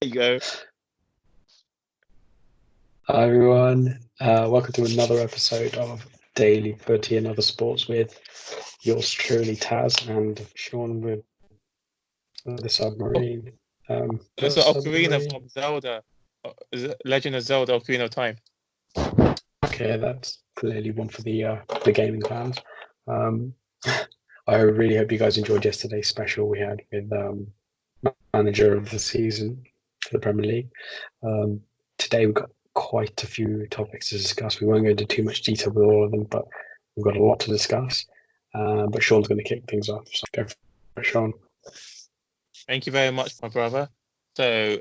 you go. Hi everyone, welcome to another episode of Daily Footy and Other Sports with yours truly Taz and Sean with the Oh, submarine. it's The the Ocarina submarine. from Zelda. Is it Legend of Zelda: Ocarina of Time? Okay, that's clearly one for the gaming fans. Um, I really hope you guys enjoyed yesterday's special we had with manager of the season for the Premier League. Um, Today we've got quite a few topics to discuss. We won't go into too much detail with all of them, but we've got a lot to discuss. But Sean's going to kick things off. So go for it, Sean. Thank you very much, my brother. So,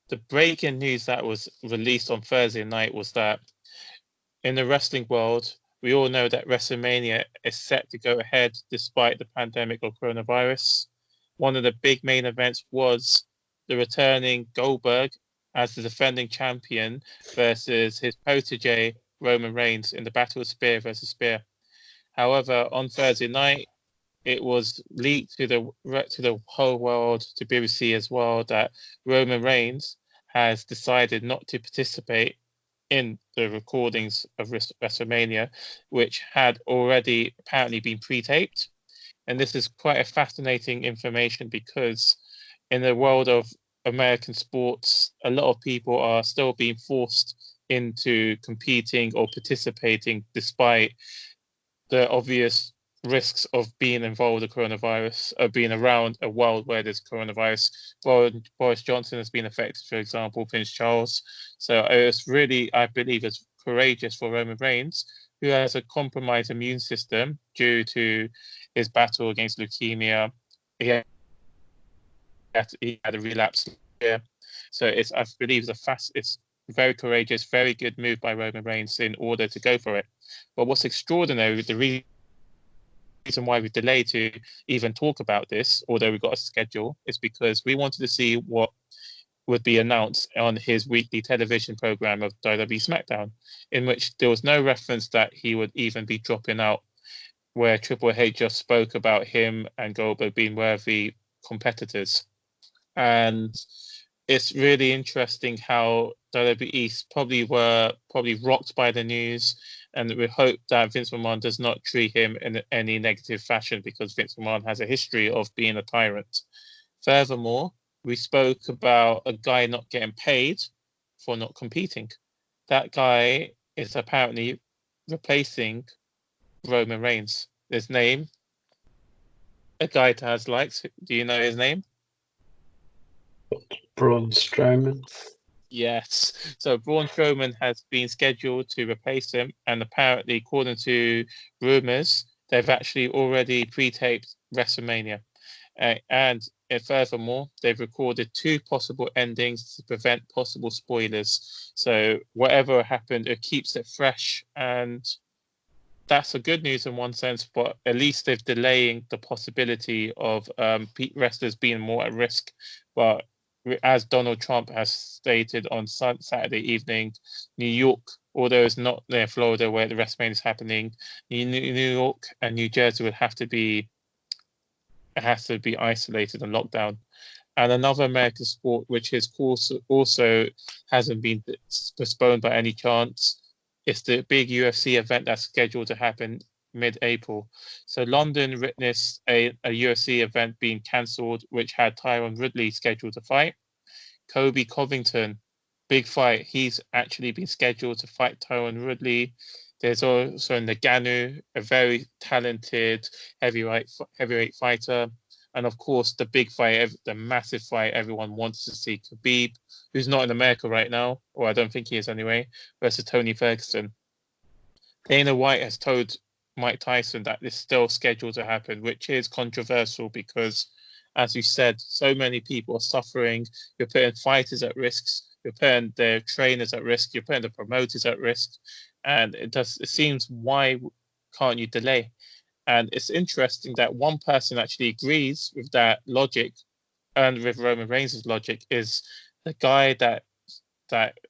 the breaking news that was released on Thursday night was that in the wrestling world, we all know that WrestleMania is set to go ahead despite the pandemic of coronavirus. One of the big main events was the returning Goldberg as the defending champion versus his protege Roman Reigns in the Battle of Spear versus Spear. However, on Thursday night, it was leaked to the whole world, to BBC as well, that Roman Reigns has decided not to participate in the recordings of WrestleMania, which had already apparently been pre-taped. And this is quite a fascinating information because in the world of American sports, a lot of people are still being forced into competing or participating despite the obvious risks of being involved with the coronavirus, of being around a world where there's coronavirus. Boris Johnson has been affected, for example, Prince Charles. So it's really, I believe, it's courageous for Roman Reigns, who has a compromised immune system due to his battle against leukemia. He had a relapse here. So I believe it's very courageous, very good move by Roman Reigns in order to go for it. But what's extraordinary, the reason why we delayed to even talk about this, although we got a schedule, is because we wanted to see what would be announced on his weekly television program of WWE SmackDown, in which there was no reference that he would even be dropping out, where Triple H just spoke about him and Goldberg being worthy competitors. And it's really interesting how WWE probably rocked by the news, and we hope that Vince McMahon does not treat him in any negative fashion because Vince McMahon has a history of being a tyrant. Furthermore, we spoke about a guy not getting paid for not competing. That guy is apparently replacing Roman Reigns. His name, a guy Taz likes. Do you know his name? Braun Strowman. Yes. So Braun Strowman has been scheduled to replace him, and apparently, according to rumors, they've actually already pre-taped WrestleMania. And furthermore, they've recorded two possible endings to prevent possible spoilers. So whatever happened, it keeps it fresh, and that's a good news in one sense. But at least they're delaying the possibility of wrestlers being more at risk. But as Donald Trump has stated on Saturday evening, New York, although it's not near Florida where the WrestleMania is happening, New York and New Jersey would have to be isolated and locked down. And another American sport, which is also hasn't been postponed by any chance, is the big UFC event that's scheduled to happen mid-April. So London witnessed a UFC event being cancelled, which had Tyron Woodley scheduled to fight. Kobe Covington, big fight. He's actually been scheduled to fight Tyron Woodley. There's also Nagano, a very talented heavyweight fighter. And of course, the big fight, the massive fight everyone wants to see, Khabib, who's not in America right now, or I don't think he is anyway, versus Tony Ferguson. Dana White has told Mike Tyson that it's still scheduled to happen, which is controversial because, as you said, so many people are suffering. You're putting fighters at risk. You're putting their trainers at risk. You're putting the promoters at risk, and it seems, why can't you delay? And it's interesting that one person actually agrees with that logic, and with Roman Reigns' logic, is the guy that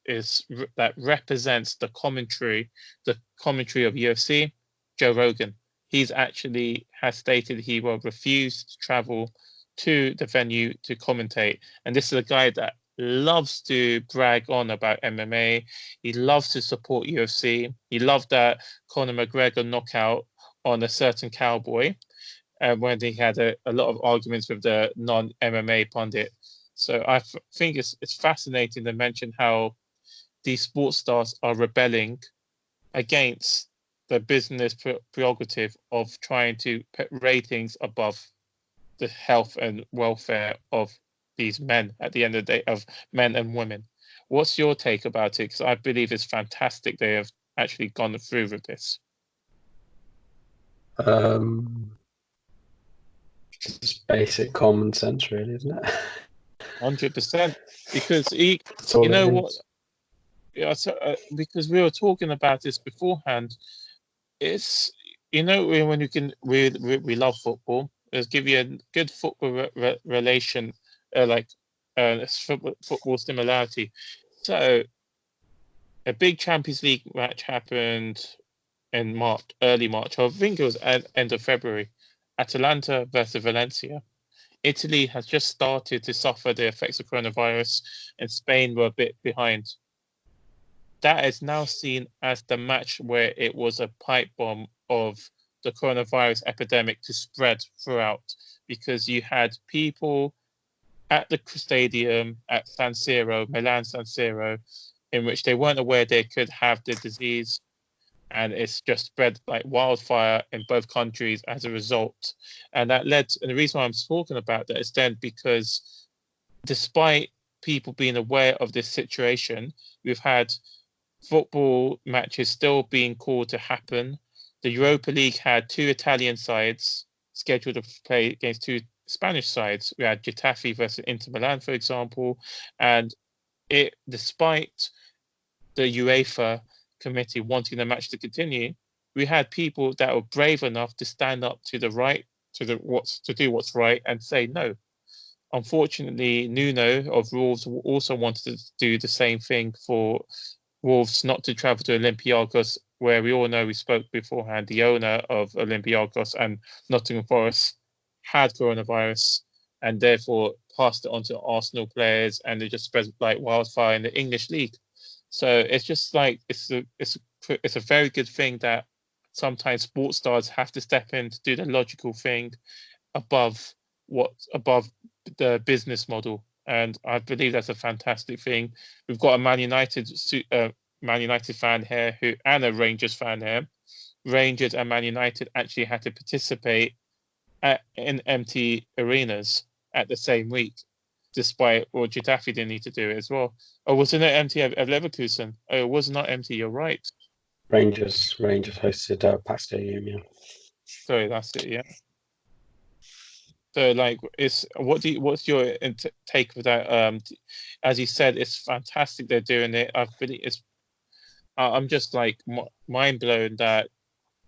is that represents the commentary of UFC, Joe Rogan. He's actually has stated he will refuse to travel to the venue to commentate, and this is a guy that loves to brag on about MMA. He loves to support UFC. He loved that Conor McGregor knockout on a certain cowboy, when he had a lot of arguments with the non-MMA pundit. So I think it's fascinating to mention how these sports stars are rebelling against the business prerogative of trying to put ratings above the health and welfare of these men at the end of the day, of men and women. What's your take about it? Because I believe it's fantastic they have actually gone through with this. Just basic common sense, really, isn't it? 100%. Because you all know it what? is. Yeah, because we were talking about this beforehand. It's when you can we love football. Let's give you a good football relation, like football similarity. So a big Champions League match happened in March, early March. I think it was at end of February. Atalanta versus Valencia. Italy has just started to suffer the effects of coronavirus, and Spain were a bit behind. That is now seen as the match where it was a pipe bomb of the coronavirus epidemic to spread throughout, because you had people at the stadium at San Siro, Milan San Siro, in which they weren't aware they could have the disease, and it's just spread like wildfire in both countries as a result. And that led and the reason why I'm talking about that is then because despite people being aware of this situation, we've had football matches still being called to happen. The Europa League had two Italian sides scheduled to play against two Spanish sides. We had Getafe versus Inter Milan, for example, and despite the UEFA committee wanting the match to continue, we had people that were brave enough to stand up to the right, to do what's right, and say no. Unfortunately, Nuno of Wolves also wanted to do the same thing for Wolves not to travel to Olympiacos, where we all know, we spoke beforehand, the owner of Olympiacos and Nottingham Forest had coronavirus and therefore passed it on to Arsenal players, and it just spread like wildfire in the English league. So it's just like it's a very good thing that sometimes sports stars have to step in to do the logical thing above above the business model, and I believe that's a fantastic thing. We've got a Man United fan here and a Rangers fan here. Rangers and Man United actually had to participate in empty arenas at the same week, despite Getafe didn't need to do it as well. Oh, wasn't it empty at Leverkusen? Oh, it was not empty. You're right. Rangers hosted Pack Stadium, yeah. Sorry, that's it. Yeah. So, like, what's your take of that? As you said, it's fantastic they're doing it. I'm just like mind blown that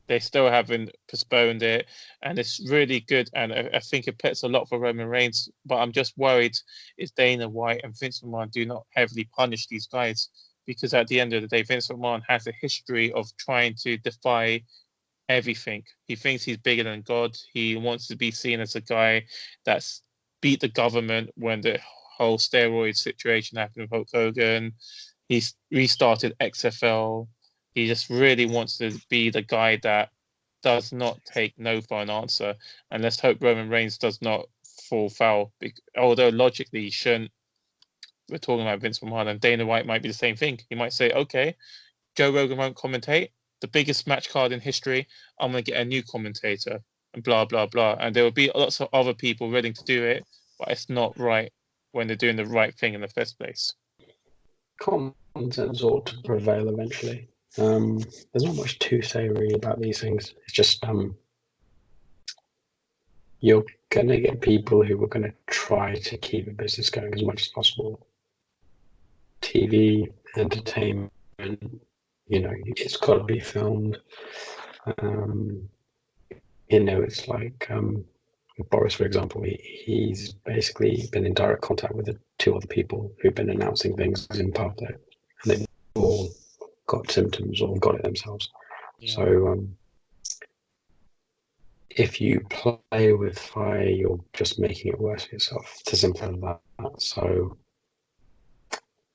they still haven't postponed it, and it's really good. And I think it puts a lot for Roman Reigns. But I'm just worried if Dana White and Vince McMahon do not heavily punish these guys, because at the end of the day, Vince McMahon has a history of trying to defy everything. He thinks he's bigger than God. He wants to be seen as a guy that's beat the government when the whole steroid situation happened with Hulk Hogan. He's restarted XFL. He just really wants to be the guy that does not take no for an answer. And let's hope Roman Reigns does not fall foul. Although logically he shouldn't. We're talking about Vince McMahon, and Dana White might be the same thing. He might say, okay, Joe Rogan won't commentate the biggest match card in history. I'm going to get a new commentator and blah, blah, blah. And there will be lots of other people willing to do it, but it's not right when they're doing the right thing in the first place. Common sense ought to prevail eventually. There's not much to say really about these things. It's just you're going to get people who are going to try to keep a business going as much as possible. TV, entertainment, it's got to be filmed. It's like Boris, for example, he's basically been in direct contact with the two other people who've been announcing things in public, and they've all got symptoms or got it themselves. Yeah. So if you play with fire, you're just making it worse for yourself. It's as simple as that. So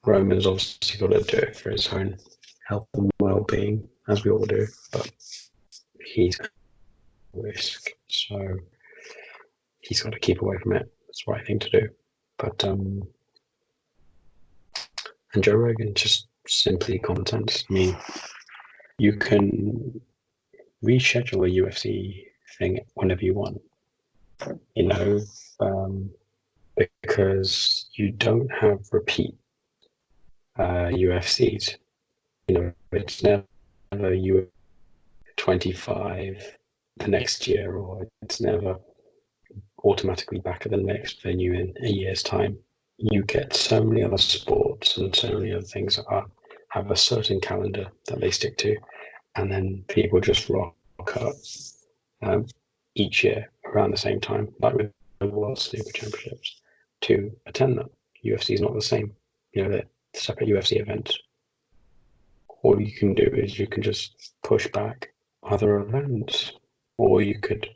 Roman's obviously got to do it for his own health and well-being, as we all do, but he's at risk, so he's got to keep away from it. That's the right thing to do. But and Joe Rogan, just simply common sense. I mean, you can reschedule a UFC thing whenever you want, you know, because you don't have repeat UFCs. You know, it's never you 25 the next year, or it's never automatically back at the next venue in a year's time. You get so many other sports and so many other things that have a certain calendar that they stick to, and then people just rock up each year around the same time, like with the World Super Championships, to attend them. UFC is not the same. You know, they're separate UFC events. All you can do is you can just push back other events, or you could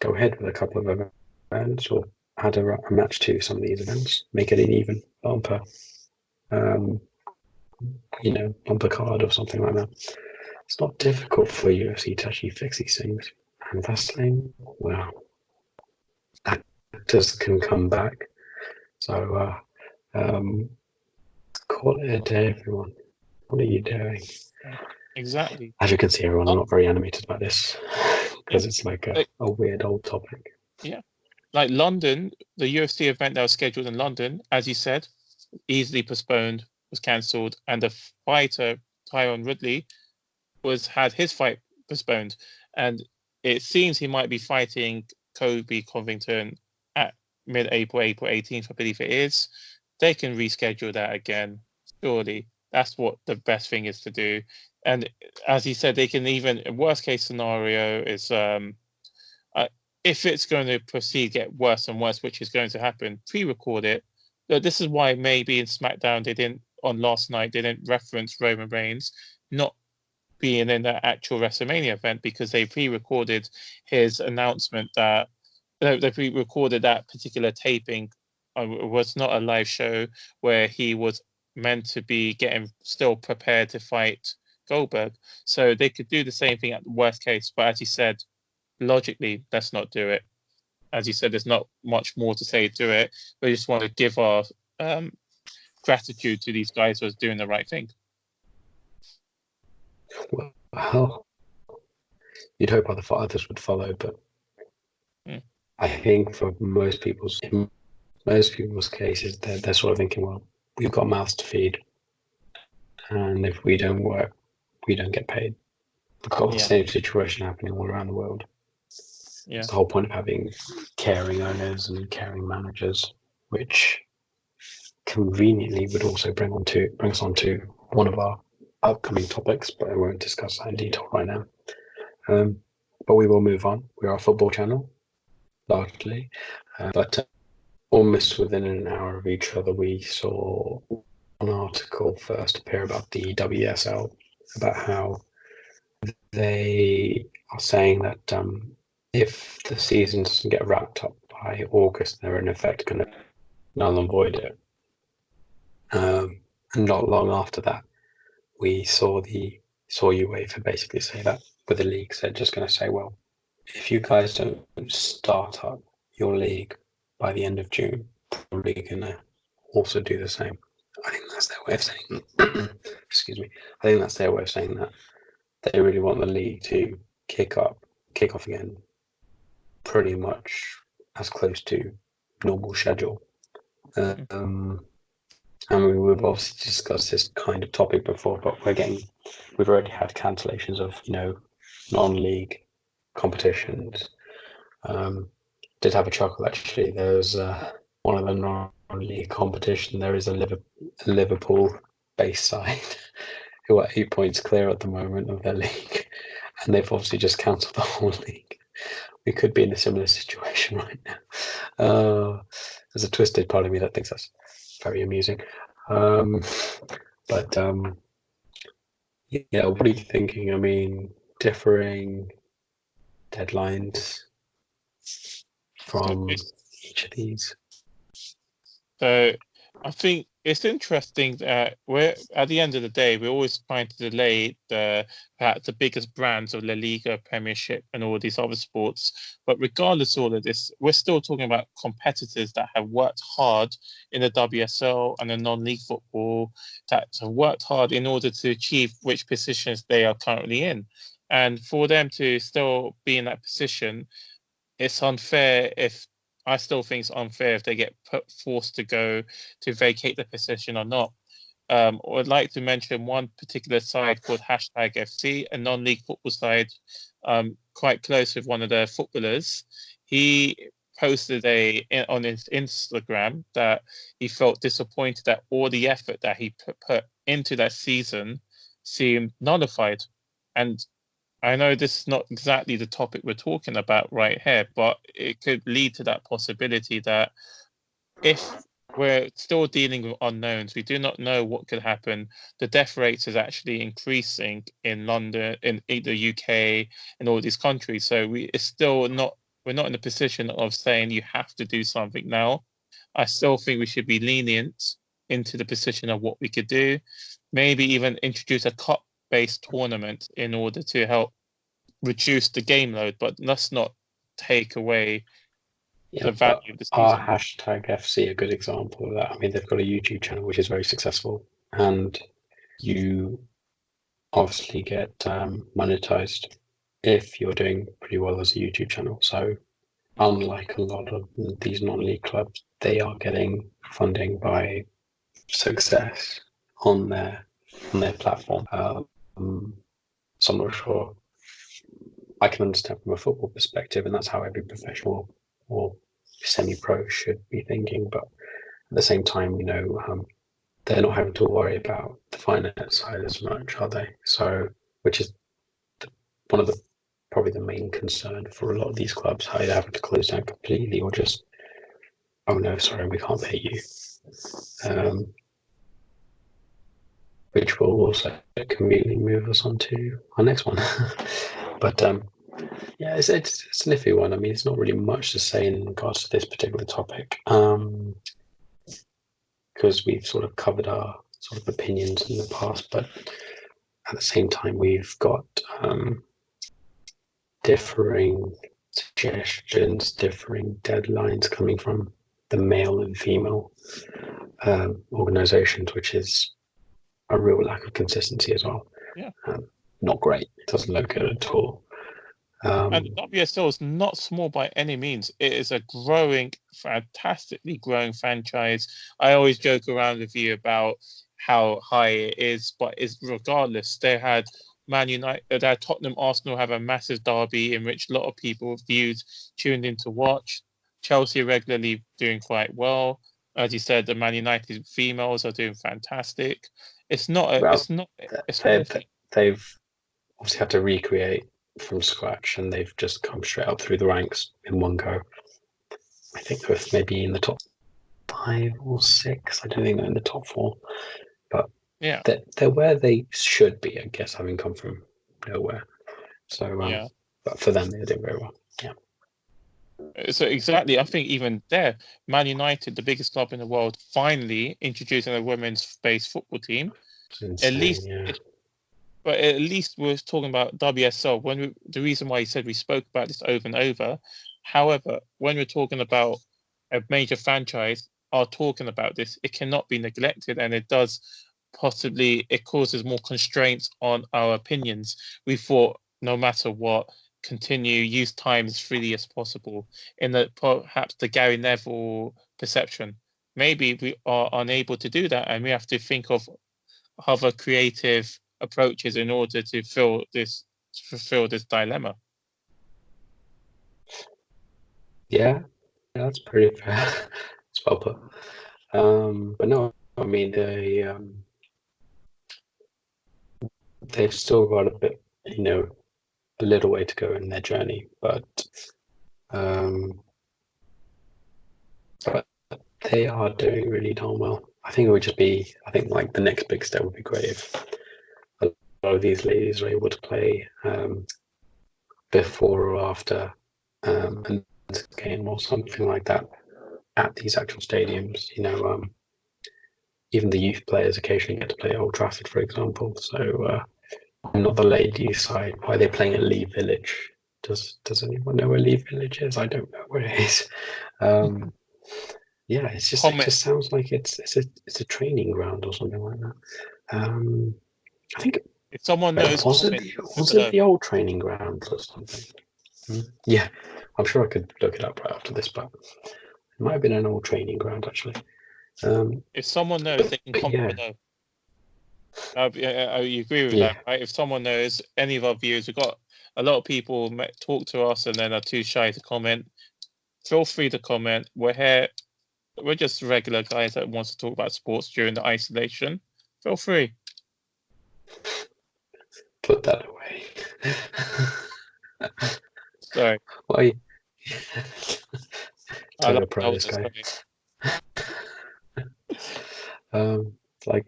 go ahead with a couple of events, or add a match to some of these events, make it an even bumper, bumper card or something like that. It's not difficult for UFC to actually fix these things. And wrestling, well, actors can come back. So call it a day, everyone. What are you doing? Exactly. As you can see, everyone, I'm not very animated about this because it's like a weird old topic. Yeah. Like London, the UFC event that was scheduled in London, as you said, easily postponed, was cancelled, and the fighter, Tyron Woodley, had his fight postponed. And it seems he might be fighting Kobe Covington at mid-April, April 18th, I believe it is. They can reschedule that again, surely. That's what the best thing is to do. And as he said, they can even, worst case scenario is if it's going to proceed, get worse and worse, which is going to happen, pre-record it. This is why maybe in SmackDown they didn't, on last night, they didn't reference Roman Reigns not being in the actual WrestleMania event, because they pre-recorded his announcement that they pre-recorded that particular taping. It was not a live show where he was meant to be getting still prepared to fight Goldberg. So they could do the same thing at the worst case, but as you said, logically, let's not do it. As you said, there's not much more to say to it. We just want to give our gratitude to these guys who are doing the right thing. Well, you'd hope others would follow, but I think for most people's cases, they're sort of thinking, well, we've got mouths to feed, and if we don't work, we don't get paid. We've got the same situation happening all around the world. Yeah. It's the whole point of having caring owners and caring managers, which conveniently would also bring us on to one of our upcoming topics, but I won't discuss that in detail right now. But we will move on. We are a football channel, largely, but almost within an hour of each other, we saw an article first appear about the WSL, about how they are saying that if the season doesn't get wrapped up by August, they're in effect going to null and void it. And not long after that, we saw UEFA basically say that with the leagues, they're just going to say, well, if you guys don't start up your league by the end of June, probably going to also do the same. I think that's their way of saying. Excuse me. I think that's their way of saying that they really want the league to kick off again, pretty much as close to normal schedule. And we've obviously discussed this kind of topic before, but we've already had cancellations of non-league competitions. Did have a chuckle actually. There was one of the non-league competition. There is a Liverpool-based side who are 8 points clear at the moment of their league, and they've obviously just cancelled the whole league. We could be in a similar situation right now. There's a twisted part of me that thinks that's very amusing. But yeah, what are you thinking? I mean, differing deadlines from each of these. So I think it's interesting that we're at the end of the day, we're always trying to delay perhaps the biggest brands of La Liga, Premiership, and all these other sports. But regardless of all of this, we're still talking about competitors that have worked hard in the WSL and the non-league football, that have worked hard in order to achieve which positions they are currently in. And for them to still be in that position, it's unfair if I still think it's unfair if they get forced to go to vacate the position or not. I'd like to mention one particular side called Hashtag FC, a non-league football side, quite close with one of their footballers. He posted on his Instagram that he felt disappointed that all the effort that he put into that season seemed nullified. And I know this is not exactly the topic we're talking about right here, but it could lead to that possibility that if we're still dealing with unknowns, we do not know what could happen. The death rate is actually increasing in London, in the UK, and all these countries. So it's still not, we're not in a position of saying you have to do something now. I still think we should be lenient into the position of what we could do. Maybe even introduce a cup-based tournament in order to help reduce the game load, but let's not take away the value of the Our season. Hashtag FC a good example of that. I mean, they've got a YouTube channel which is very successful, and you obviously get monetized if you're doing pretty well as a YouTube channel. So unlike a lot of these non-league clubs, they are getting funding by success on their platform. So I'm not sure. I can understand from a football perspective, and that's how every professional or semi-pro should be thinking. But at the same time, they're not having to worry about the finance side as much, are they? So, which is one of the probably the main concern for a lot of these clubs, either having to close down completely or just, oh no, sorry, we can't pay you. Which will also conveniently move us on to our next one. But yeah, it's an iffy one. I mean, it's not really much to say in regards to this particular topic, because we've sort of covered our sort of opinions in the past, but at the same time, we've got differing suggestions, differing deadlines coming from the male and female organizations, which is a real lack of consistency as well. Yeah. Not great. It doesn't look good at all. And WSL is not small by any means. It is a growing, fantastically growing franchise. I always joke around with you about how high it is, but it's regardless. They had Man United, Tottenham, Arsenal have a massive derby in which a lot of people tuned in to watch. Chelsea regularly doing quite well. As you said, the Man United females are doing fantastic. It's not a, well, it's not a small thing. They've obviously had to recreate from scratch, and they've just come straight up through the ranks in one go. I think they're maybe in the top 5 or 6. I don't think they're in the top 4, but yeah, they're where they should be, I guess, having come from nowhere. So, yeah. but for them, they're doing very well. Yeah. So exactly, I think even there, Man United, the biggest club in the world, finally introducing a women's-based football team. Insane, At least, yeah. but at least we're talking about WSL. The reason why you said we spoke about this over and over. However, when we're talking about a major franchise, are talking about this, it cannot be neglected, and it does it causes more constraints on our opinions. We thought no matter what, use time as freely as possible in perhaps the Gary Neville perception. Maybe we are unable to do that, and we have to think of other creative approaches in order to fulfill this dilemma. Yeah, that's pretty fair. It's well put. But no, I mean they've still got a bit, a little way to go in their journey, but they are doing really darn well. I think like the next big step would be great if a lot of these ladies are able to play before or after a game or something like that at these actual stadiums. even the youth players occasionally get to play at Old Trafford, for example. So I'm not the ladies' side. Why are they playing at Lee Village? Does anyone know where Lee Village is? I don't know where it is. Yeah, it just sounds like it's a training ground or something like that. I think If someone knows, was it the old training ground or something? Yeah, I'm sure I could look it up right after this, but it might have been an old training ground actually. If someone knows, they can comment below. You agree with that, right? If someone knows, any of our viewers, we've got a lot of people talk to us and then are too shy to comment. Feel free to comment. We're here. We're just regular guys that wants to talk about sports during the isolation. Feel free. Put that away. Sorry. Why? I Total pro, this guy.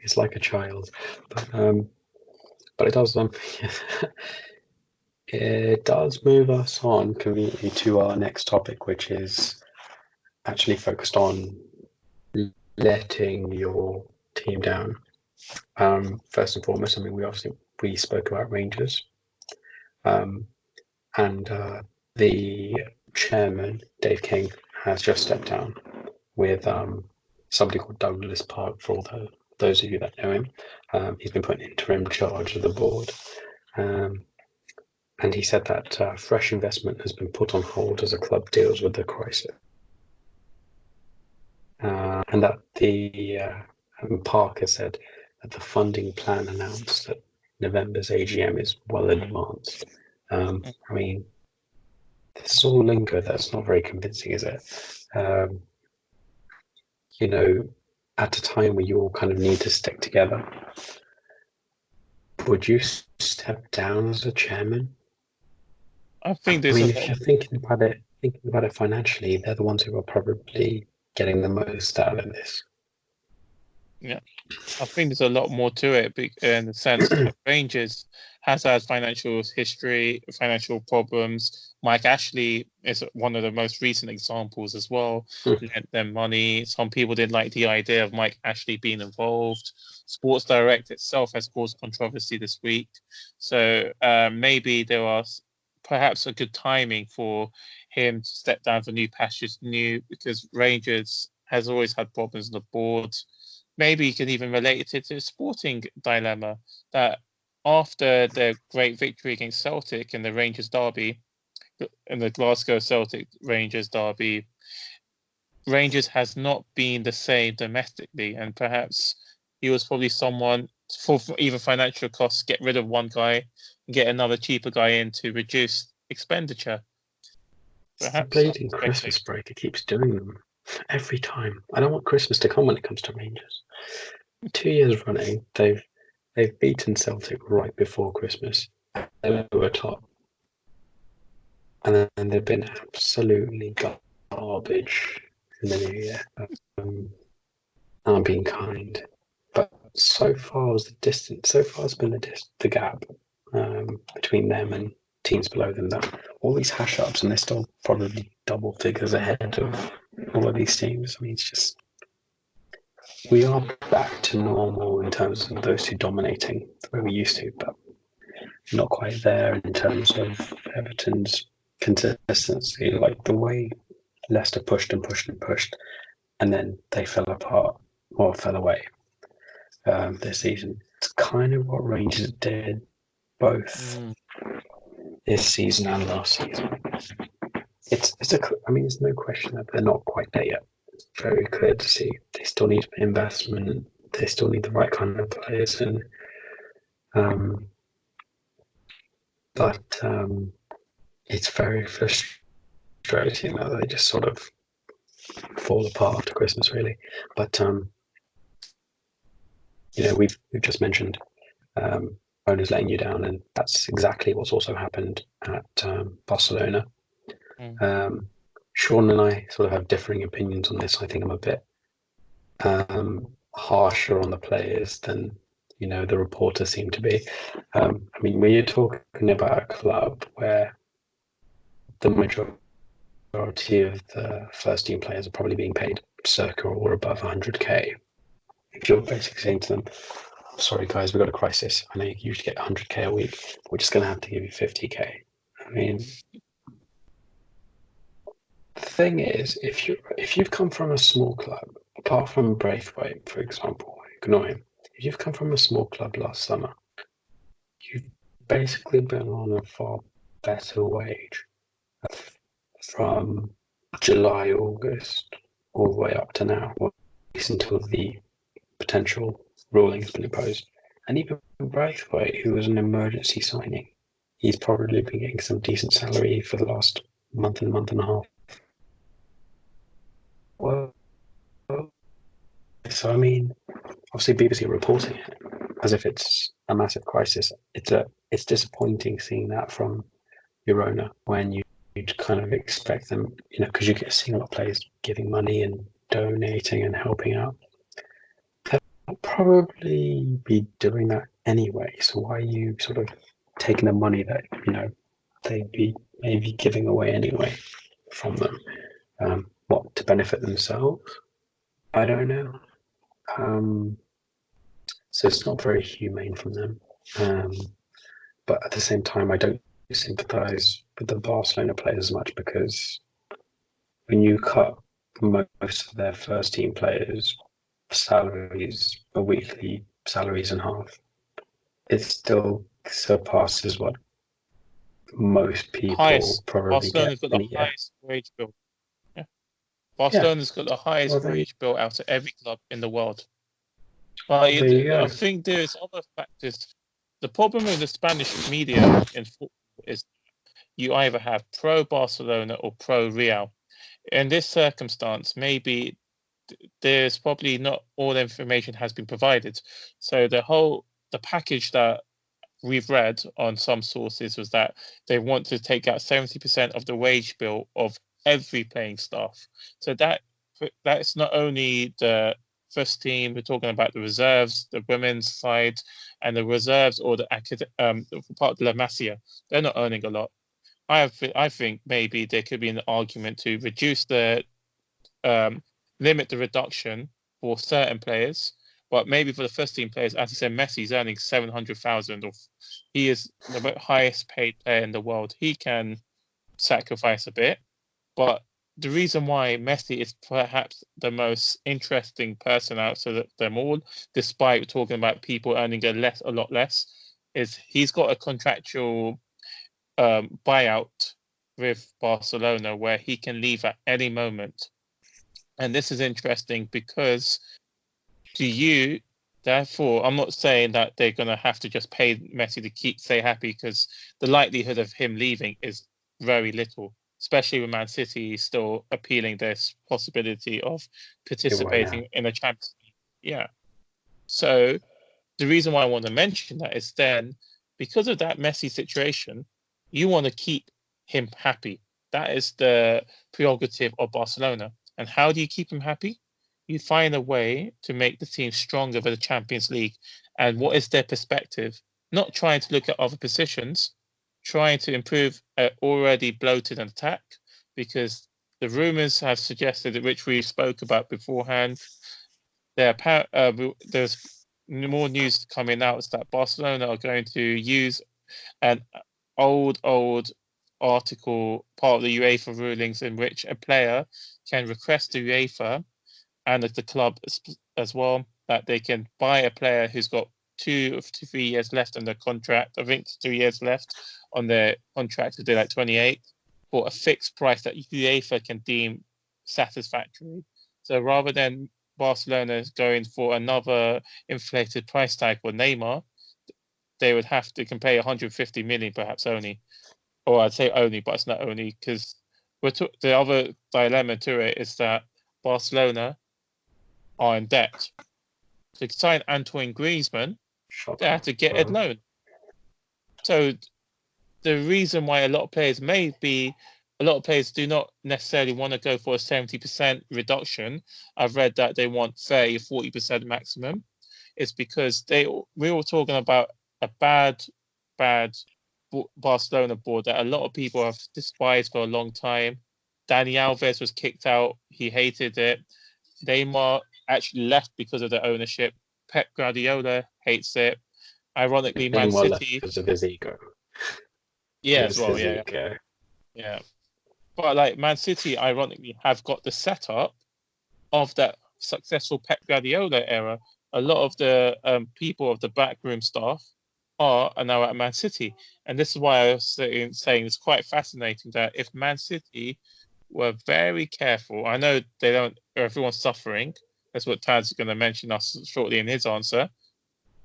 It's like a child, but it does it does move us on conveniently to our next topic, which is actually focused on letting your team down. First and foremost, I mean, we spoke about Rangers, and the chairman, Dave King, has just stepped down with somebody called Douglas Park, for all those of you that know him. He's been put in interim charge of the board. And he said that fresh investment has been put on hold as the club deals with the crisis. And that the Parker said that the funding plan announced that November's AGM is well advanced. I mean, this is all lingo that's not very convincing, is it? At a time where you all kind of need to stick together, would you step down as a chairman? If you're thinking about it financially, they're the ones who are probably getting the most out of this. Yeah, I think there's a lot more to it in the sense that Rangers has had financial history, financial problems. Mike Ashley is one of the most recent examples as well. Lent them money. Some people didn't like the idea of Mike Ashley being involved. Sports Direct itself has caused controversy this week. So maybe there was perhaps a good timing for him to step down for new pastures because Rangers has always had problems on the board. Maybe you can even relate it to the Sporting dilemma that after their great victory against Celtic in the Rangers derby, in the Glasgow Celtic Rangers derby, Rangers has not been the same domestically, and perhaps he was probably someone for even financial costs, get rid of one guy and get another cheaper guy in to reduce expenditure. Perhaps the bleeding Christmas break, it keeps doing them every time. I don't want Christmas to come when it comes to Rangers. 2 years running, they've beaten Celtic right before Christmas. They were top, and then they've been absolutely garbage in the new year. I'm being kind, but so far has been the gap between them and teams below them. That all these hash ups, and they're still probably double figures ahead of all of these teams. I mean, it's just. We are back to normal in terms of those two dominating the way we used to, but not quite there in terms of Everton's consistency. Like the way Leicester pushed and pushed and pushed, and then they fell apart or fell away this season. It's kind of what Rangers did both this season and last season. There's no question that they're not quite there yet. It's very clear to see they still need investment. They still need the right kind of players, and it's very frustrating that they just sort of fall apart after Christmas, really. But we've just mentioned owners letting you down, and that's exactly what's also happened at Barcelona. Sean and I sort of have differing opinions on this. I think I'm a bit harsher on the players than the reporters seem to be. When you're talking about a club where the majority of the first team players are probably being paid circa or above 100k, if you're basically saying to them, sorry guys, we've got a crisis. I know you usually get 100k a week. We're just going to have to give you 50k. I mean, the thing is, if you've come from a small club, apart from Braithwaite, for example, ignore him. If you've come from a small club last summer, you've basically been on a far better wage from July, August, all the way up to now, or at least until the potential ruling has been imposed. And even Braithwaite, who was an emergency signing, he's probably been getting some decent salary for the last month and a half. Well, so I mean, obviously BBC are reporting it as if it's a massive crisis. It's disappointing seeing that from your owner when you'd kind of expect them, because you get seeing a lot of players giving money and donating and helping out. They'll probably be doing that anyway. So why are you sort of taking the money that they'd be maybe giving away anyway from them? What, to benefit themselves? I don't know. So it's not very humane from them. But at the same time, I don't sympathise with the Barcelona players as much, because when you cut most of their first team players' salaries, or weekly salaries, in half, it still surpasses what most people probably get Barcelona's got in the a year. highest wage bill. Yeah. Barcelona's got the highest wage bill out of every club in the world. But there you go. I think there's other factors. The problem with the Spanish media in football is you either have pro Barcelona or pro Real. In this circumstance, maybe there's probably not all the information has been provided. So the package that we've read on some sources was that they want to take out 70% of the wage bill of every playing staff. So that's not only the first team, we're talking about the reserves, the women's side, and the reserves, or the part of La Masia. They're not earning a lot. I think maybe there could be an argument to reduce limit the reduction for certain players, but maybe for the first team players, as you said, Messi's earning 700,000, or he is the highest paid player in the world. He can sacrifice a bit, but the reason why Messi is perhaps the most interesting person out of them all, despite talking about people earning a lot less, is he's got a contractual buyout with Barcelona where he can leave at any moment. And this is interesting because therefore, I'm not saying that they're going to have to just pay Messi to stay happy, because the likelihood of him leaving is very little, especially with Man City still appealing this possibility of participating in a Champions League. Yeah. So the reason why I want to mention that is then, because of that Messi situation, you want to keep him happy. That is the prerogative of Barcelona. And how do you keep him happy? You find a way to make the team stronger for the Champions League. And what is their perspective? Not trying to look at other positions, trying to improve an already bloated attack, because the rumours have suggested, which we spoke about beforehand, there's more news coming out that Barcelona are going to use an old article, part of the UEFA rulings, in which a player can request to UEFA and the club as well that they can buy a player who's got 2 to 3 years left on their contract. I think it's 2 years left on their contract, so they're like 28, for a fixed price that UEFA can deem satisfactory. So rather than Barcelona going for another inflated price tag for Neymar, they would have to pay 150 million perhaps only. Or I'd say only, but it's not only, because the other dilemma to it is that Barcelona are in debt. To sign Antoine Griezmann, they had to get a loan. So the reason why a lot of players do not necessarily want to go for a 70% reduction. I've read that they want 30 or 40% maximum. It's because we were talking about a bad Barcelona board that a lot of people have despised for a long time. Dani Alves was kicked out. He hated it. Neymar actually left because of the ownership. Pep Guardiola hates it. Ironically, Man Neymar left City, because of his ego. yeah, It as was well, his yeah, ego. yeah. But like Man City, ironically, have got the setup of that successful Pep Guardiola era. A lot of the people of the backroom staff are now at Man City, and this is why I was saying it's quite fascinating that if Man City were very careful, I know they don't. Everyone's suffering. That's what Tad's going to mention us shortly in his answer.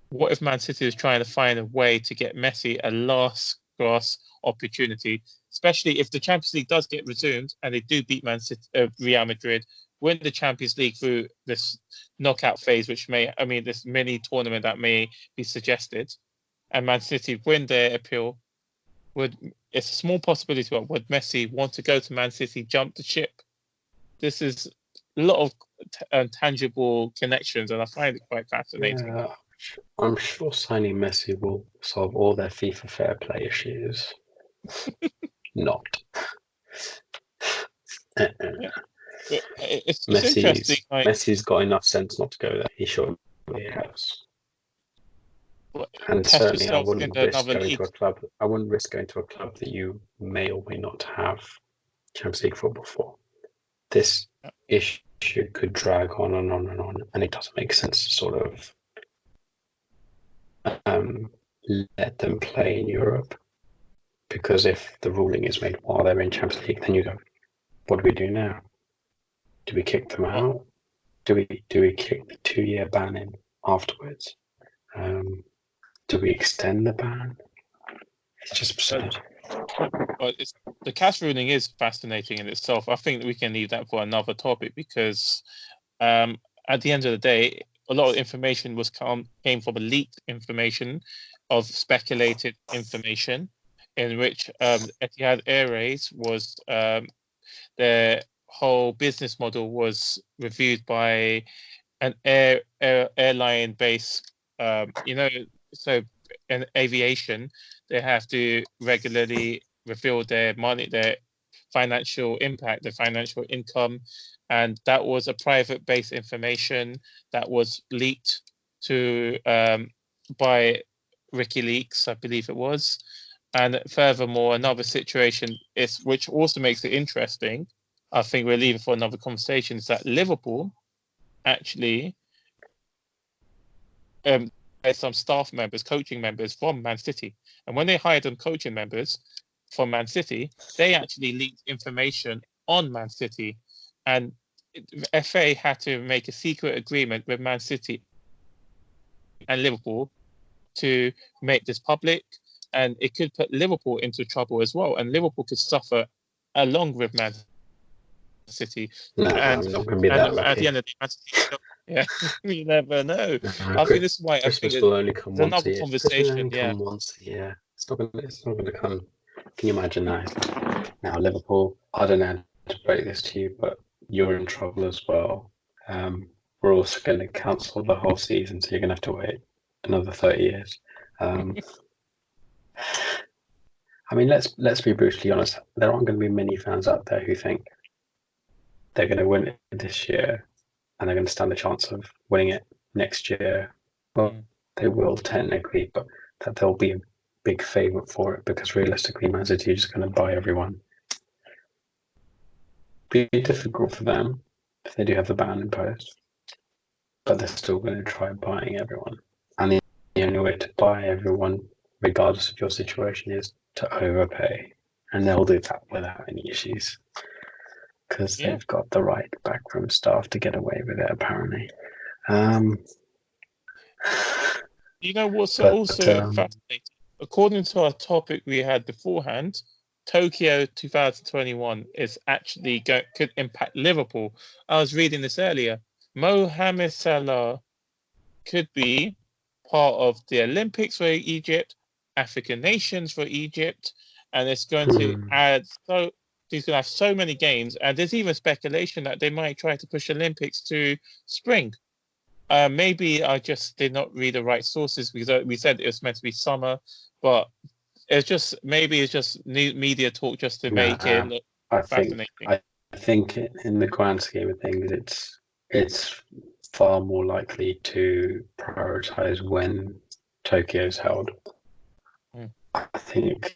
What if Man City is trying to find a way to get Messi a last gasp opportunity, especially if the Champions League does get resumed and they do beat Man City, Real Madrid, win the Champions League through this knockout phase, which this mini tournament that may be suggested, and Man City win their appeal, it's a small possibility, but would Messi want to go to Man City, jump the ship? This is a lot of tangible connections, and I find it quite fascinating. Yeah, I'm sure signing Messi will solve all their FIFA fair play issues. Not. Yeah. It's interesting. Messi's got enough sense not to go there. He surely has. And Test certainly, I yourself in wouldn't risk another going league. to a club. I wouldn't risk going to a club that you may or may not have Champions League football for. This issue could drag on and on and on, and it doesn't make sense to sort of let them play in Europe, because if the ruling is made while they're in Champions League, then you go, what do we do now? Do we kick them out? Do we kick the 2-year ban in afterwards? Do we extend the ban? It's just absurd. But the cash ruling is fascinating in itself. I think we can leave that for another topic because at the end of the day, a lot of information came from a leaked information of speculated information in which Etihad Airways was their whole business model was reviewed by an airline based so in aviation they have to regularly reveal their money, their financial impact, their financial income, and that was a private based information that was leaked to by WikiLeaks, I believe it was. And furthermore, another situation is which also makes it interesting. I think we're leaving for another conversation. Is that Liverpool actually there's some staff members, coaching members from Man City, and when they hired them coaching members from Man City, they actually leaked information on Man City, and FA had to make a secret agreement with Man City and Liverpool to make this public, and it could put Liverpool into trouble as well, and Liverpool could suffer along with Man City. No, and I'm not going to be that lucky. at the end of the day, Man City, yeah, you never know. No, I think this is why Christmas will only come once a year. conversation. Come once a year. It's not going to come. Can you imagine that? Now Liverpool, I don't know how to break this to you, but you're in trouble as well. We're also going to cancel the whole season, so you're going to have to wait another 30 years. I mean, let's be brutally honest. There aren't going to be many fans out there who think they're going to win it this year and they're going to stand a chance of winning it next year. Well, they will technically, but that they'll be a big favourite for it, because realistically, Man City is just going to buy everyone. Be difficult for them if they do have the ban imposed, but they're still going to try buying everyone. And the only way to buy everyone, regardless of your situation, is to overpay, and they'll do that without any issues, because they've got the right backroom staff to get away with it, apparently. You know what's also fascinating? According to our topic we had beforehand, Tokyo 2021 is actually could impact Liverpool. I was reading this earlier. Mohamed Salah could be part of the Olympics for Egypt, African nations for Egypt, and it's going to add he's going to have so many games, and there's even speculation that they might try to push Olympics to spring. Maybe I just did not read the right sources, because we said it was meant to be summer, but it's just media talk just to make it look fascinating. I think in the grand scheme of things, it's far more likely to prioritize when Tokyo's held. I think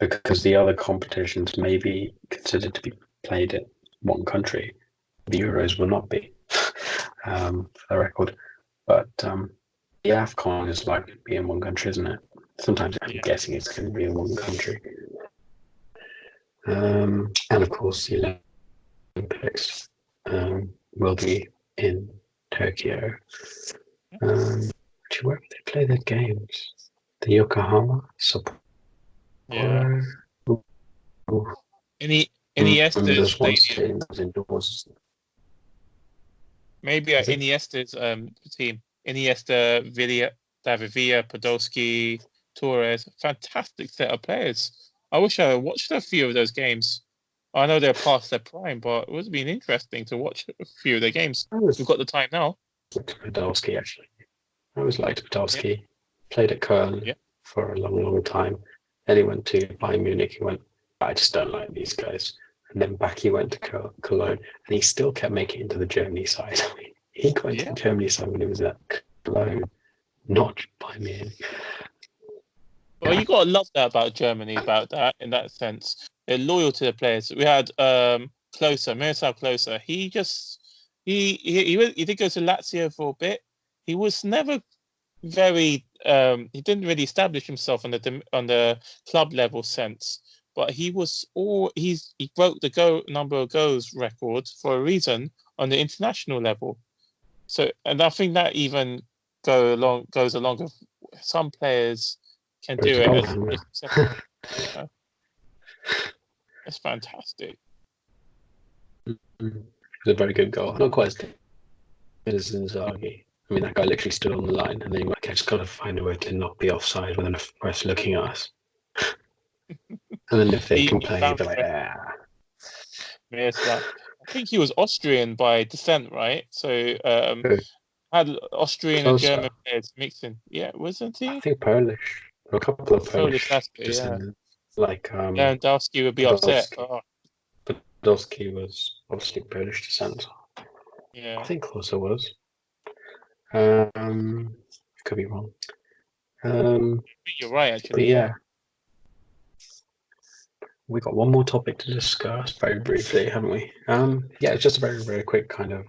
because the other competitions may be considered to be played in one country, the Euros will not be, for the record. But the AFCON is likely to be in one country, isn't it? Sometimes I'm guessing it's going to be in one country. And of course, the Olympics will be in Tokyo. Where do they play their games? The Yokohama, Sapporo. Yeah. Iniesta's There's one stadium. stadium that's indoors. Maybe at Iniesta's team. Iniesta, David Villa, Podolski, Torres. Fantastic set of players. I wish I watched a few of those games. I know they're past their prime, but it would have been interesting to watch a few of their games. We've got the time now. Podolski, actually. I always liked Podolski. Yep. Played at Köln for a long, long time. Then he went to Bayern Munich. He went, I just don't like these guys. And then back he went to Cologne, and he still kept making it into the Germany side. He got into the Germany side when he was at Cologne, not Bayern Munich. Well, you got to love that about Germany, in that sense. They're loyal to the players. We had Miroslav Klose. He did go to Lazio for a bit. He was never very. He didn't really establish himself on the club level sense. But he broke the number of goals record for a reason on the international level. So, and I think that even goes along with some players can do it. It's fantastic. It was a very good goal. Not quite as good as Inzaghi. I mean, that guy literally stood on the line, and then he just got to find a way to not be offside when the press looking at us. And then if they complain, he'd be like, I think he was Austrian by descent, right? So had Austrian and German players mixing. Yeah, wasn't he? I think Polish. A couple of Polish descendants. Like Lewandowski would be upset. Podolski was obviously Polish descent. Yeah. I think Klose was. Could be wrong. You're right, actually. But yeah. We got one more topic to discuss very briefly, haven't we? Yeah, it's just a very, very quick kind of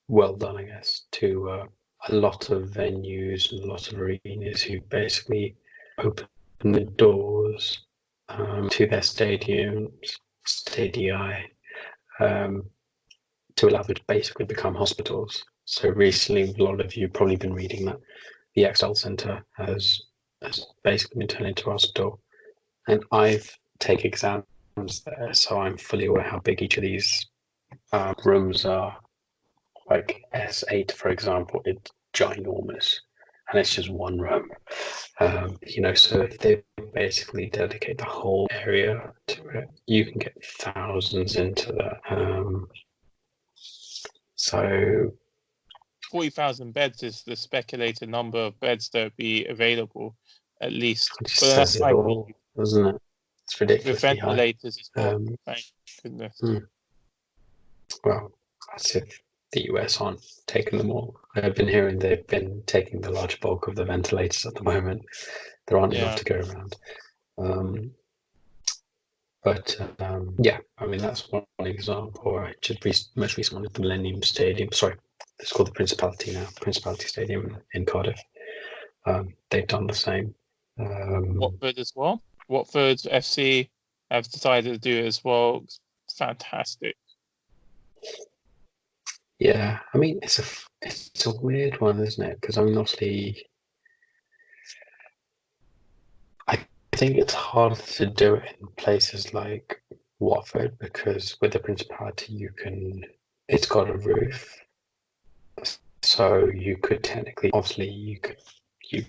well done, I guess, to a lot of venues and a lot of arenas who basically open the doors to their stadii, to allow them to basically become hospitals. So recently, a lot of you have probably been reading that the XL Centre has basically been turned into a hospital. And I've taken exams there, so I'm fully aware how big each of these rooms are. Like S8, for example, it's ginormous, and it's just one room. So if they basically dedicate the whole area to it, you can get thousands into that. So 40,000 beds is the speculated number of beds that would be available, at least. It just says it all, doesn't it? It's ridiculously with ventilators as well. Thank goodness. Well, that's if the US aren't taking them all. I've been hearing they've been taking the large bulk of the ventilators at the moment. There aren't enough to go around. Yeah, I mean, that's one example. I just most recently one at the Millennium Stadium. Sorry, it's called the Principality now. Principality Stadium in Cardiff. They've done the same. Watford as well. Watford FC have decided to do it as well. It's fantastic. Yeah, I mean, it's a weird one, isn't it? Because I mean, obviously, I think it's hard to do it in places like Watford because with the Principality, it's got a roof, so you could technically, obviously, you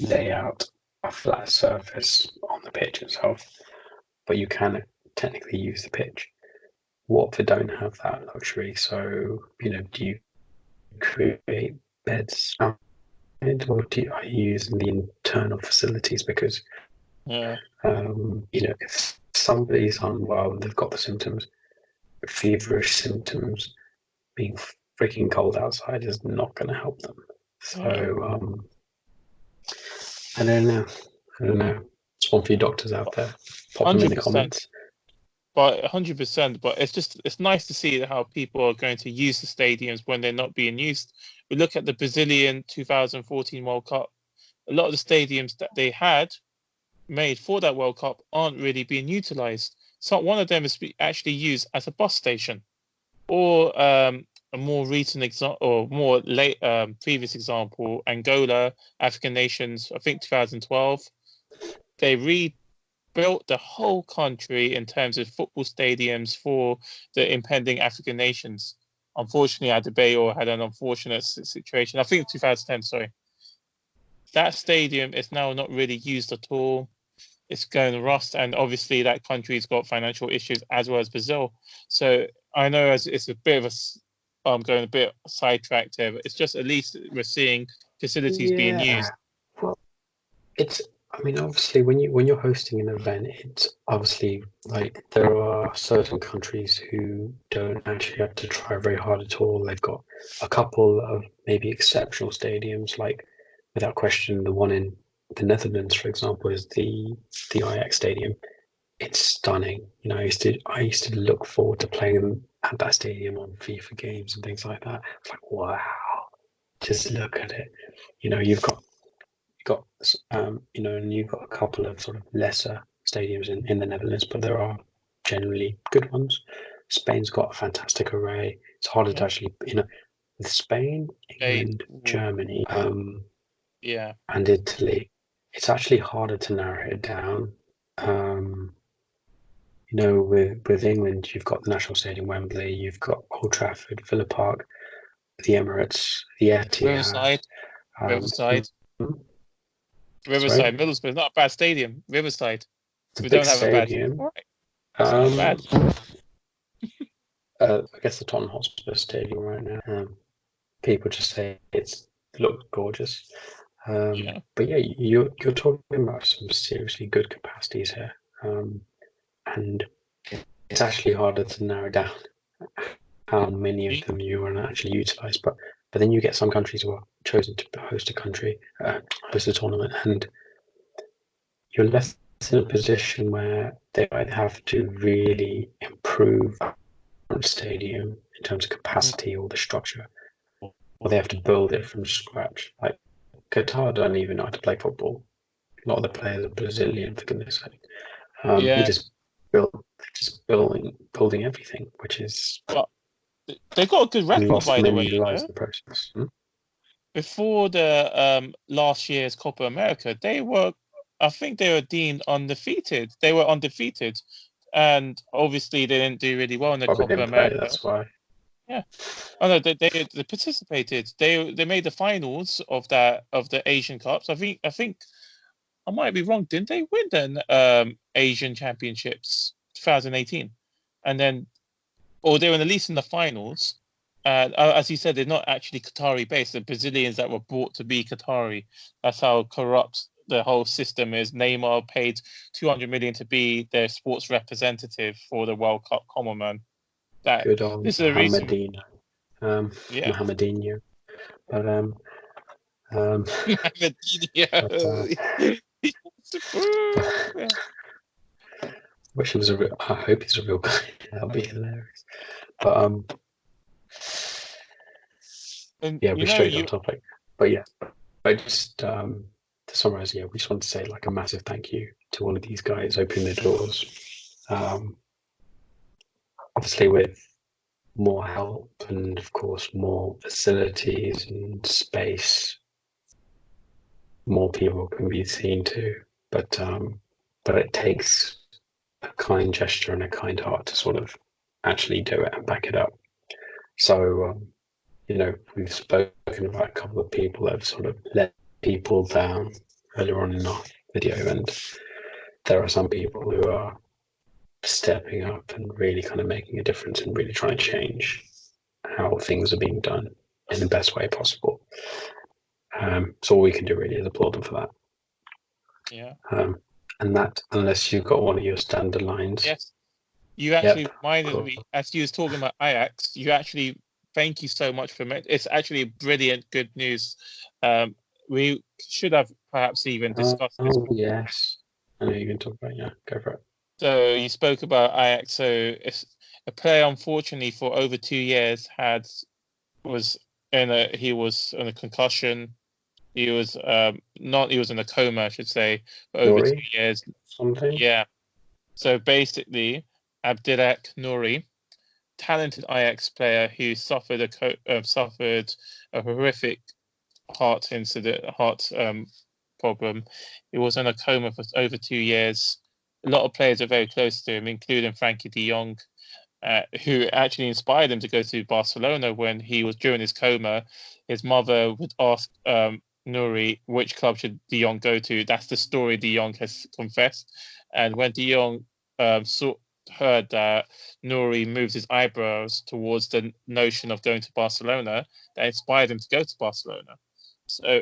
lay out a flat surface on the pitch itself, but you can technically use the pitch. Watford don't have that luxury, so do you create beds outside, or are you using the internal facilities? Because if somebody's unwell, they've got the symptoms, feverish symptoms, being freaking cold outside is not going to help them. So I don't know. It's one for you doctors out there. Pop them in the 100%. comments. But 100%. But it's nice to see how people are going to use the stadiums when they're not being used. We look at the Brazilian 2014 World Cup. A lot of the stadiums that they had made for that World Cup aren't really being utilized. So one of them is actually used as a bus station. Or a more recent example, or more late previous example, Angola, African nations. I think 2012, they rebuilt the whole country in terms of football stadiums for the impending African nations. Unfortunately, Adebayo had an unfortunate situation. I think 2010. Sorry, that stadium is now not really used at all. It's going to rust, and obviously that country's got financial issues as well as Brazil. So I know it's a bit of going a bit sidetracked here, but it's just at least we're seeing facilities being used. Well, obviously when you're hosting an event, it's obviously like there are certain countries who don't actually have to try very hard at all. They've got a couple of maybe exceptional stadiums, like without question, the one in the Netherlands, for example, is the Ajax Stadium. It's stunning. I used to look forward to playing at that stadium on FIFA games and things like that. It's like, wow, just look at it. You've got and you've got a couple of sort of lesser stadiums in the Netherlands, but there are generally good ones. Spain's got a fantastic array. It's harder to actually, with Spain, England, Germany, and Italy, it's actually harder to narrow it down. With England, you've got the National Stadium, Wembley, you've got Old Trafford, Villa Park, the Emirates, the Etihad, Riverside. hmm? Riverside, Middlesbrough is not a bad stadium. Riverside. We don't have stadium. A bad. It's not bad. I guess the Tottenham Hotspur Stadium right now. People just say it looks gorgeous. But yeah, you're talking about some seriously good capacities here, and it's actually harder to narrow down how many of them you want to actually utilize. But then you get some countries who are chosen to host a tournament, and you're less in a position where they might have to really improve the stadium in terms of capacity or the structure, or they have to build it from scratch. Like Qatar don't even know how to play football. A lot of the players are Brazilian, for goodness sake. He just building everything, which is. Well, they got a good record, by the way. The process. Before the last year's Copa America, I think they were deemed undefeated. They were undefeated, and obviously they didn't do really well in the Copa America. That's why. Yeah. Oh no, they participated. They made the finals of the Asian Cups. I think I might be wrong. Didn't they win then Asian Championships 2018, and then, or they were at least in the finals. As you said, they're not actually Qatari based. They're Brazilians that were brought to be Qatari. That's how corrupt the whole system is. Neymar paid 200 million to be their sports representative for the World Cup common man. Good on this is a reason. Mohamedinho. But wish he was a real. I hope he's a real guy. That'll be hilarious. But we strayed on topic. But yeah, I just to summarize, we just want to say like a massive thank you to all of these guys opening their doors. Obviously, with more help and of course more facilities and space, more people can be seen too. But it takes a kind gesture and a kind heart to sort of actually do it and back it up. So we've spoken about a couple of people that have sort of let people down earlier on in our video, and there are some people who are stepping up and really kind of making a difference and really trying to change how things are being done in the best way possible. So all we can do really is applaud them for that. Yeah. And that, unless you've got one of your standard lines. Yes. You actually reminded me, as you was talking about Ajax, you actually thank you so much for it. It's actually brilliant, good news. We should have perhaps even discussed this. Oh, yes. I know you can talk about, yeah, go for it. So you spoke about Ajax. So it's a player, unfortunately, for over 2 years was he was in a concussion. He was he was in a coma, I should say, for over Nori? 2 years. Something? Yeah. So basically, Abdilak Nouri, talented Ajax player who suffered a horrific heart problem. He was in a coma for over 2 years. A lot of players are very close to him, including Frankie de Jong, who actually inspired him to go to Barcelona when he was during his coma. His mother would ask Nouri which club should de Jong go to. That's the story de Jong has confessed. And when de Jong heard that Nouri moved his eyebrows towards the notion of going to Barcelona, that inspired him to go to Barcelona. So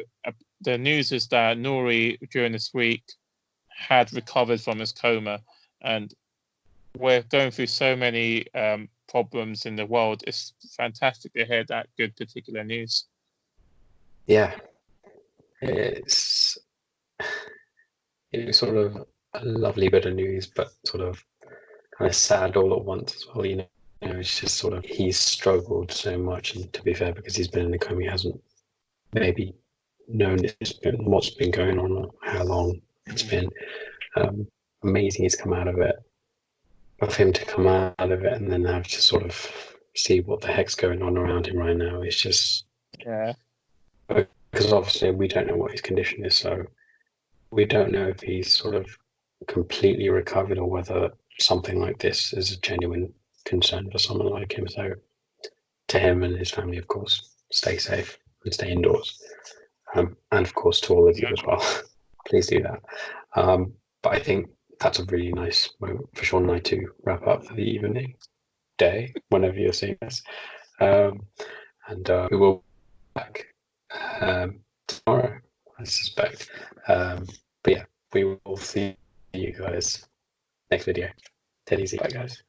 the news is that Nouri during this week had recovered from his coma, and we're going through so many problems in the world. It's fantastic to hear that good particular news. Yeah, it's sort of a lovely bit of news, but sort of kind of sad all at once as well. It's just sort of he's struggled so much, and to be fair, because he's been in the coma, he hasn't maybe known what's been going on or how long it's been. Amazing he's come out of it. Of him to come out of it and then have to sort of see what the heck's going on around him right now is just because obviously we don't know what his condition is, so we don't know if he's sort of completely recovered or whether something like this is a genuine concern for someone like him. So to him and his family, of course, stay safe and stay indoors. And of course to all of you as well, please do that. But I think that's a really nice moment for Sean and I to wrap up for the evening, day, whenever you're seeing this. And we will be back tomorrow, I suspect. But yeah, we will see you guys next video. Take it easy. Bye, guys.